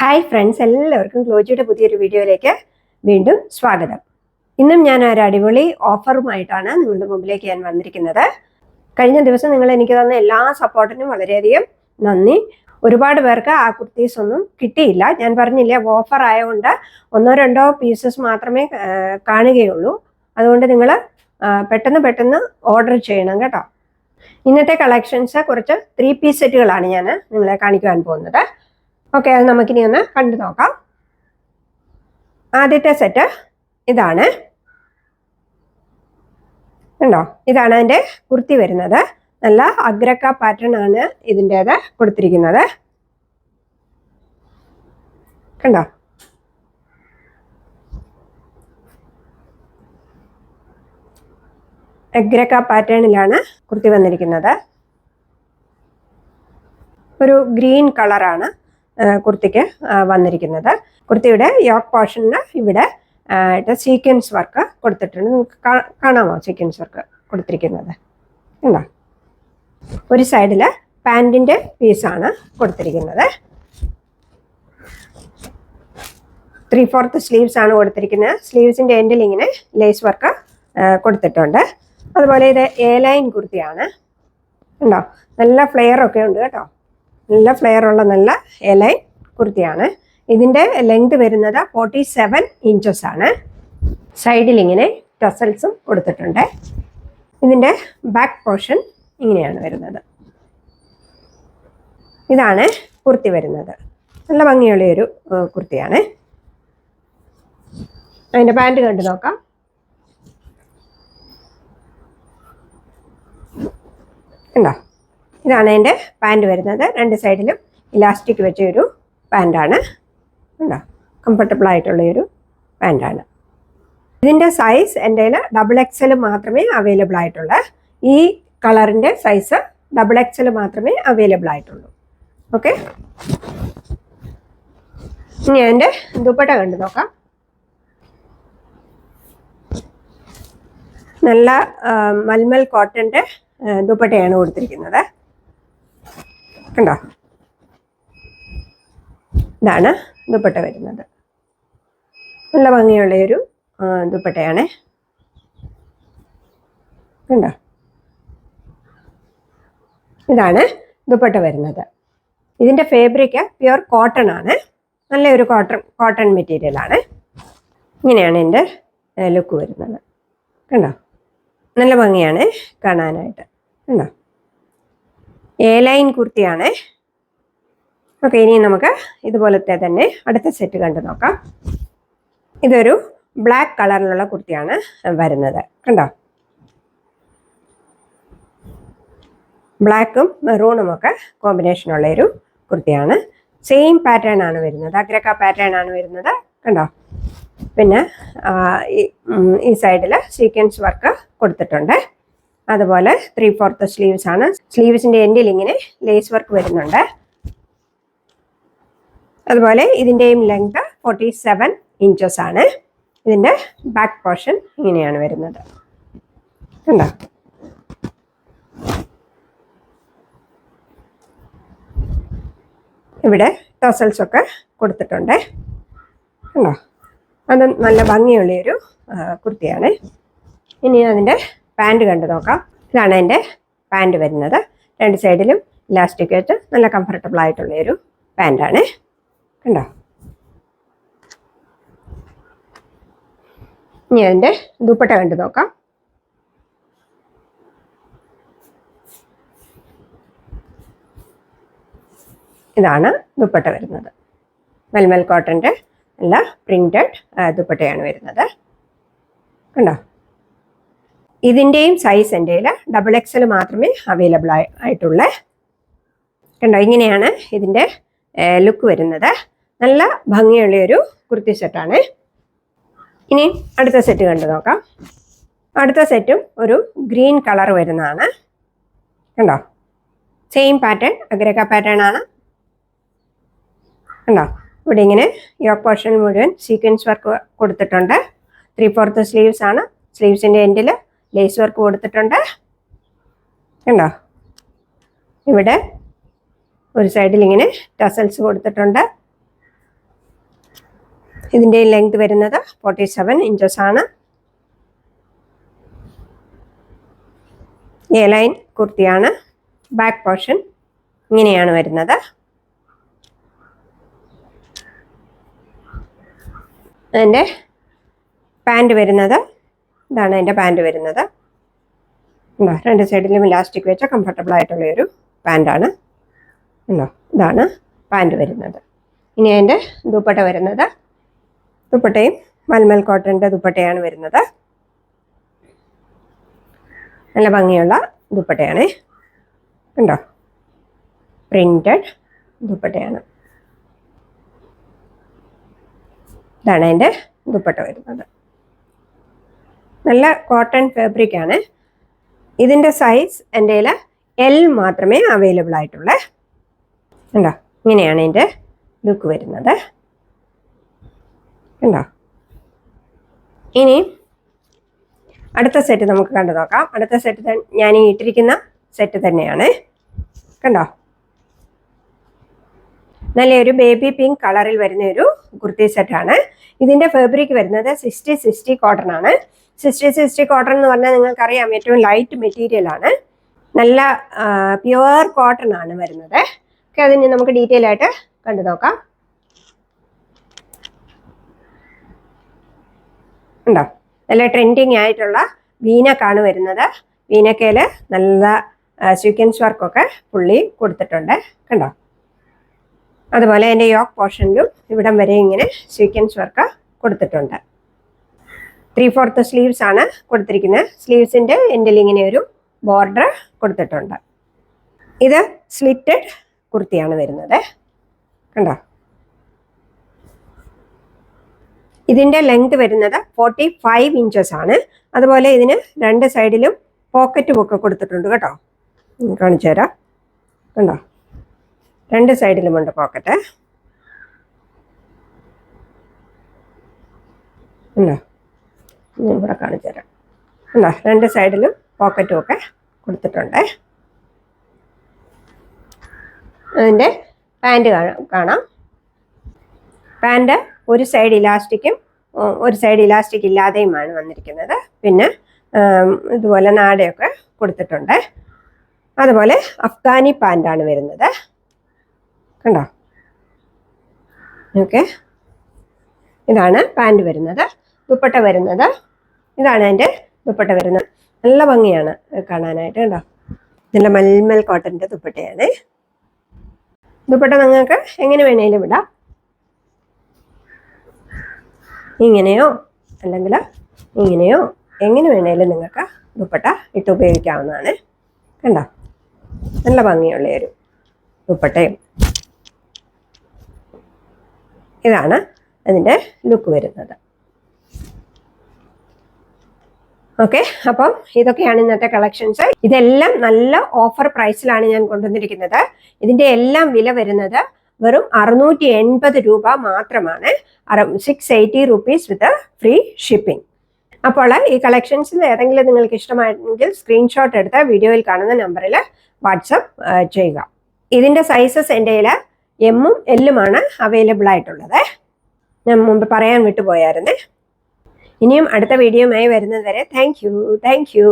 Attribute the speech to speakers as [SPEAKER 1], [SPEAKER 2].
[SPEAKER 1] Hi friends, എല്ലാവർക്കും ഗ്ലോജിയുടെ പുതിയൊരു വീഡിയോയിലേക്ക് വീണ്ടും സ്വാഗതം. ഇന്നും ഞാൻ ഒരു അടിപൊളി ഓഫറുമായിട്ടാണ് നിങ്ങളുടെ മുമ്പിലേക്ക് ഞാൻ വന്നിരിക്കുന്നത്. കഴിഞ്ഞ ദിവസം നിങ്ങൾ എനിക്ക് തന്ന എല്ലാ സപ്പോർട്ടിനും വളരെയധികം നന്ദി. ഒരുപാട് പേർക്ക് ആ കുർത്തീസ് ഒന്നും കിട്ടിയില്ല. ഞാൻ പറഞ്ഞില്ലേ, ഓഫർ ആയതുകൊണ്ട് 1-2 പീസസ് മാത്രമേ കാണുകയുള്ളൂ. അതുകൊണ്ട് നിങ്ങൾ പെട്ടെന്ന് ഓർഡർ ചെയ്യണം കേട്ടോ. ഇന്നത്തെ കളക്ഷൻസ് കുറച്ച് 3 പീസ് സെറ്റുകളാണ് ഞാൻ നിങ്ങളെ കാണിക്കുവാൻ പോകുന്നത്. ഓക്കെ, അത് നമുക്കിനി ഒന്ന് കണ്ടു നോക്കാം. ആദ്യത്തെ സെറ്റ് ഇതാണ്, കണ്ടോ? ഇതാണ് അതിൻ്റെ കുർത്തി വരുന്നത്. നല്ല അഗ്രക്ക പാറ്റേൺ ആണ് ഇതിൻ്റേത് കൊടുത്തിരിക്കുന്നത്. കണ്ടോ? അഗ്രക്ക പാറ്റേണിലാണ് കുർത്തി വന്നിരിക്കുന്നത്. ഒരു ഗ്രീൻ കളറാണ് കുർത്തിക്ക് വന്നിരിക്കുന്നത്. കുർത്തിയുടെ യോക്ക് പോർഷനിൽ ഇവിടെ സീക്വൻസ് വർക്ക് കൊടുത്തിട്ടുണ്ട്. നിങ്ങൾക്ക് കാണാമോ സീക്വൻസ് വർക്ക് കൊടുത്തിരിക്കുന്നത്? ഉണ്ടോ? ഒരു സൈഡിൽ പാൻറ്റിൻ്റെ പീസാണ് കൊടുത്തിരിക്കുന്നത്. 3/4 സ്ലീവ്സ് ആണ് കൊടുത്തിരിക്കുന്നത്. സ്ലീവ്സിൻ്റെ എൻഡിൽ ഇങ്ങനെ ലേസ് വർക്ക് കൊടുത്തിട്ടുണ്ട്. അതുപോലെ ഇത് ലൈൻ കുർത്തിയാണ്. ഉണ്ടോ? നല്ല ഫ്ലെയർ ഒക്കെ ഉണ്ട് കേട്ടോ. നല്ല ഫ്ലെയർ ഉള്ള നല്ല ലൈൻ കുർത്തിയാണ്. ഇതിൻ്റെ ലെങ്ത് വരുന്നത് 47 ഇഞ്ചസ് ആണ്. സൈഡിൽ ഇങ്ങനെ ടസൽസും കൊടുത്തിട്ടുണ്ട്. ഇതിൻ്റെ ബാക്ക് പോർഷൻ ഇങ്ങനെയാണ് വരുന്നത്. ഇതാണ് കുർത്തി വരുന്നത്. നല്ല ഭംഗിയുള്ളൊരു കുർത്തിയാണ്. അതിൻ്റെ പാൻറ് കണ്ടു നോക്കാം. ഉണ്ടോ? ഇതാണ് അതിൻ്റെ പാൻറ് വരുന്നത്. 2 സൈഡിലും ഇലാസ്റ്റിക് വെച്ച ഒരു പാൻറ്റാണ്. ഉണ്ടോ? കംഫർട്ടബിൾ ആയിട്ടുള്ളൊരു പാൻറ്റാണ്. ഇതിൻ്റെ സൈസ് എൻ്റെ XXL മാത്രമേ അവൈലബിൾ ആയിട്ടുള്ളൂ. ഈ കളറിൻ്റെ സൈസ് XXL മാത്രമേ അവൈലബിൾ ആയിട്ടുള്ളൂ. ഓക്കെ, ഇനി അതിൻ്റെ ദുപ്പട്ട കണ്ടു നോക്കാം. നല്ല മൽമൽ കോട്ടൻ്റെ ദുപ്പട്ടയാണ് കൊടുത്തിരിക്കുന്നത്. കണ്ടോ? ഇതാണ് ദുപ്പട്ട വരുന്നത്. നല്ല ഭംഗിയുള്ളൊരു ദുപ്പട്ടയാണ്. കണ്ടോ? ഇതാണ് ദുപ്പട്ട വരുന്നത്. ഇതിൻ്റെ ഫാബ്രിക് പ്യുർ കോട്ടൺ ആണ്. നല്ലൊരു കോട്ടൺ മെറ്റീരിയൽ ആണ്. ഇങ്ങനെയാണ് എൻ്റെ ലുക്ക് വരുന്നത്. കണ്ടോ? നല്ല ഭംഗിയാണ് കാണാനായിട്ട്. കണ്ടോ? ലൈൻ കുർത്തിയാണ്. ഓക്കെ, ഇനി നമുക്ക് ഇതുപോലത്തെ തന്നെ അടുത്ത സെറ്റ് കണ്ടു നോക്കാം. ഇതൊരു ബ്ലാക്ക് കളറിലുള്ള കുർത്തിയാണ് വരുന്നത്. കണ്ടോ? ബ്ലാക്കും മെറൂണും ഒക്കെ കോമ്പിനേഷനുള്ള ഒരു കുർത്തിയാണ്. സെയിം പാറ്റേൺ ആണ് വരുന്നത്. അഗ്രക്ക പാറ്റേൺ ആണ് വരുന്നത്. കണ്ടോ? പിന്നെ ഈ സൈഡിൽ സീക്വൻസ് വർക്ക് കൊടുത്തിട്ടുണ്ട്. അതുപോലെ 3/4 സ്ലീവ്സ് ആണ്. സ്ലീവ്സിൻ്റെ എൻഡിൽ ഇങ്ങനെ ലേസ് വർക്ക് വരുന്നുണ്ട്. അതുപോലെ ഇതിൻ്റെയും ലെങ്ത് 47 ഇഞ്ചസ് ആണ്. ഇതിൻ്റെ ബാക്ക് പോർഷൻ ഇങ്ങനെയാണ് വരുന്നത്. കണ്ടോ? ഇവിടെ ടസൽസ് ഒക്കെ കൊടുത്തിട്ടുണ്ട്. കണ്ടോ? അത് നല്ല ഭംഗിയുള്ളൊരു കുർത്തിയാണ്. ഇനി അതിൻ്റെ പാൻറ് കണ്ടു നോക്കാം. ഇതാണ് എൻ്റെ പാൻറ് വരുന്നത്. 2 സൈഡിലും ഇലാസ്റ്റിക് വെച്ച് നല്ല കംഫർട്ടബിൾ ആയിട്ടുള്ളൊരു പാൻറ്റാണ്. കണ്ടോ? ഇനി അതിൻ്റെ ദുപ്പട്ട കണ്ടു നോക്കാം. ഇതാണ് ദുപ്പട്ട വരുന്നത്. മൽമൽ കോട്ടൻ്റെ നല്ല പ്രിന്റഡ് ദുപ്പട്ടയാണ് വരുന്നത്. കണ്ടോ? ഇതിൻ്റെയും സൈസ് എൻ്റെ XXL മാത്രമേ അവൈലബിൾ ആയിട്ടുള്ളൂ. കണ്ടോ? ഇങ്ങനെയാണ് ഇതിൻ്റെ ലുക്ക് വരുന്നത്. നല്ല ഭംഗിയുള്ളൊരു കുർത്തി സെറ്റാണ്. ഇനി അടുത്ത സെറ്റ് കണ്ടു നോക്കാം. അടുത്ത സെറ്റും ഒരു ഗ്രീൻ കളർ വരുന്നതാണ്. കണ്ടോ? സെയിം പാറ്റേൺ, അഗ്രക്ക പാറ്റേൺ ആണ്. കണ്ടോ? ഇവിടെ ഇങ്ങനെ യോക്ക് പോർഷൻ മുഴുവൻ സീക്വൻസ് വർക്ക് കൊടുത്തിട്ടുണ്ട്. 3/4 സ്ലീവ്സ് ആണ്. സ്ലീവ്സിൻ്റെ എൻഡിൽ ലേസ് വർക്ക് കൊടുത്തിട്ടുണ്ട്. കണ്ടോ? ഇവിടെ ഒരു സൈഡിൽ ഇങ്ങനെ ടസൽസ് കൊടുത്തിട്ടുണ്ട്. ഇതിൻ്റെ ലെങ്ത് വരുന്നത് 47 ഇഞ്ചസ് ആണ്. എ ലൈൻ കുർത്തിയാണ്. ബാക്ക് പോർഷൻ ഇങ്ങനെയാണ് വരുന്നത്. അതിൻ്റെ പാൻറ് വരുന്നത് ഇതാണ്. അതിൻ്റെ പാൻറ് വരുന്നത് രണ്ട് സൈഡിലും ഇലാസ്റ്റിക് വെച്ച കംഫർട്ടബിൾ ആയിട്ടുള്ള ഒരു പാൻറ്റാണ്. ഉണ്ടോ, ഇതാണ് പാൻറ് വരുന്നത്. ഇനി അതിൻ്റെ ദുപ്പട്ട വരുന്നത്, ദുപ്പട്ടയും മൽമൽ കോട്ടൻ്റെ ദുപ്പട്ടയാണ് വരുന്നത്. നല്ല ഭംഗിയുള്ള ദുപ്പട്ടയാണ്. ഉണ്ടോ, പ്രിന്റഡ് ദുപ്പട്ടയാണ്. ഇതാണ് അതിൻ്റെ ദുപ്പട്ട വരുന്നത്. നല്ല കോട്ടൺ ഫാബ്രിക് ആണ്. ഇതിൻ്റെ സൈസ് എൻ്റെ കയ്യിൽ എൽ മാത്രമേ അവൈലബിൾ ആയിട്ടുള്ളൂ. ഉണ്ടോ, ഇങ്ങനെയാണ് ഇതിൻ്റെ ലുക്ക് വരുന്നത്. ഉണ്ടോ, ഇനി അടുത്ത സെറ്റ് നമുക്ക് കണ്ടു നോക്കാം. അടുത്ത സെറ്റ് ഞാൻ ഈ ഇട്ടിരിക്കുന്ന സെറ്റ് തന്നെയാണ്. കണ്ടോ, നല്ലൊരു ബേബി പിങ്ക് കളറിൽ വരുന്ന ഒരു കുർത്തി സെറ്റാണ്. ഇതിൻ്റെ ഫാബ്രിക് വരുന്നത് 60-60 കോട്ടൺ ആണ്. 60-60 കോട്ടൺ എന്ന് പറഞ്ഞാൽ നിങ്ങൾക്കറിയാം ഏറ്റവും ലൈറ്റ് മെറ്റീരിയൽ ആണ്. നല്ല പ്യുവർ കോട്ടൺ ആണ് വരുന്നത്. ഓക്കെ, അതിന് നമുക്ക് ഡീറ്റെയിൽ ആയിട്ട് കണ്ടു നോക്കാം. ഉണ്ടോ, നല്ല ട്രെൻഡിങ് ആയിട്ടുള്ള വീനക്കാണ് വരുന്നത്. വീനക്കയിൽ നല്ല സീക്വൻസ് വർക്കൊക്കെ പുള്ളി കൊടുത്തിട്ടുണ്ട്. കണ്ടോ, അതുപോലെ അതിൻ്റെ യോക്ക് പോർഷനിലും ഇവിടം വരെ ഇങ്ങനെ സീക്വൻസ് വർക്ക് കൊടുത്തിട്ടുണ്ട്. 3/4 സ്ലീവ്സ് ആണ് കൊടുത്തിരിക്കുന്നത്. സ്ലീവ്സിൻ്റെ എൻഡിൽ ഇങ്ങനെ ഒരു ബോർഡർ കൊടുത്തിട്ടുണ്ട്. ഇത് സ്ലിറ്റഡ് കുർത്തിയാണ് വരുന്നത്. കണ്ടോ, ഇതിൻ്റെ ലെങ്ത് വരുന്നത് 45 ഇഞ്ചസ് ആണ്. അതുപോലെ ഇതിന് രണ്ട് സൈഡിലും പോക്കറ്റും ഒക്കെ കൊടുത്തിട്ടുണ്ട് കേട്ടോ. കാണിച്ചു തരാം. കണ്ടോ, രണ്ട് സൈഡിലുമുണ്ട് പോക്കറ്റ്. ഉണ്ടോ, ഞാൻ ഇവിടെ കാണിച്ചു തരാം. ഉണ്ടോ, രണ്ട് സൈഡിലും പോക്കറ്റും ഒക്കെ കൊടുത്തിട്ടുണ്ട്. അതിൻ്റെ പാൻറ് കാണാം. പാൻറ് ഒരു സൈഡ് ഇലാസ്റ്റിക്കും ഒരു സൈഡ് ഇലാസ്റ്റിക് ഇല്ലാതെയുമാണ് വന്നിരിക്കുന്നത്. പിന്നെ ഇതുപോലെ നാടയൊക്കെ കൊടുത്തിട്ടുണ്ട്. അതുപോലെ അഫ്ഗാനി പാൻറ്റാണ് വരുന്നത്. കണ്ടോ, ഓക്കെ, ഇതാണ് പാൻറ് വരുന്നത്. ദുപ്പട്ട വരുന്നത് ഇതാണ്. അതിൻ്റെ ദുപ്പട്ട വരുന്നത് നല്ല ഭംഗിയാണ് കാണാനായിട്ട്. കണ്ടോ, നല്ല മൽമൽ കോട്ടൻ്റെ ദുപ്പട്ടയാണ്. ദുപ്പട്ട നിങ്ങൾക്ക് എങ്ങനെ വേണേലും ഇടാം. ഇങ്ങനെയോ അല്ലെങ്കിൽ ഇങ്ങനെയോ എങ്ങനെ വേണേലും നിങ്ങൾക്ക് ദുപ്പട്ട ഇട്ട് ഉപയോഗിക്കാവുന്നതാണ്. കണ്ടോ, നല്ല ഭംഗിയുള്ള ഒരു ദുപ്പട്ടയും. ഇതാണ് അതിൻ്റെ ലുക്ക് വരുന്നത്. ഓക്കെ, അപ്പം ഇതൊക്കെയാണ് ഇന്നത്തെ കളക്ഷൻസ്. ഇതെല്ലാം നല്ല ഓഫർ പ്രൈസിലാണ് ഞാൻ കൊണ്ടുവന്നിരിക്കുന്നത്. ഇതിൻ്റെ എല്ലാം വില വരുന്നത് വെറും 680 രൂപ മാത്രമാണ്. 680 റുപ്പീസ് വിത്ത് ഫ്രീ ഷിപ്പിംഗ്. അപ്പോൾ ഈ കളക്ഷൻസിൽ ഏതെങ്കിലും നിങ്ങൾക്ക് ഇഷ്ടമായെങ്കിൽ സ്ക്രീൻഷോട്ട് എടുത്ത് വീഡിയോയിൽ കാണുന്ന നമ്പറിൽ വാട്സപ്പ് ചെയ്യുക. ഇതിൻ്റെ സൈസസ് എൻ്റെ കയ്യിൽ എമ്മും എല്ലുമാണ് അവൈലബിൾ ആയിട്ടുള്ളത്. ഞാൻ മുമ്പ് പറയാൻ വിട്ടുപോയായിരുന്നേ. ഇനിയും അടുത്ത വീഡിയോയുമായി വരുന്നത് വരെ താങ്ക് യു.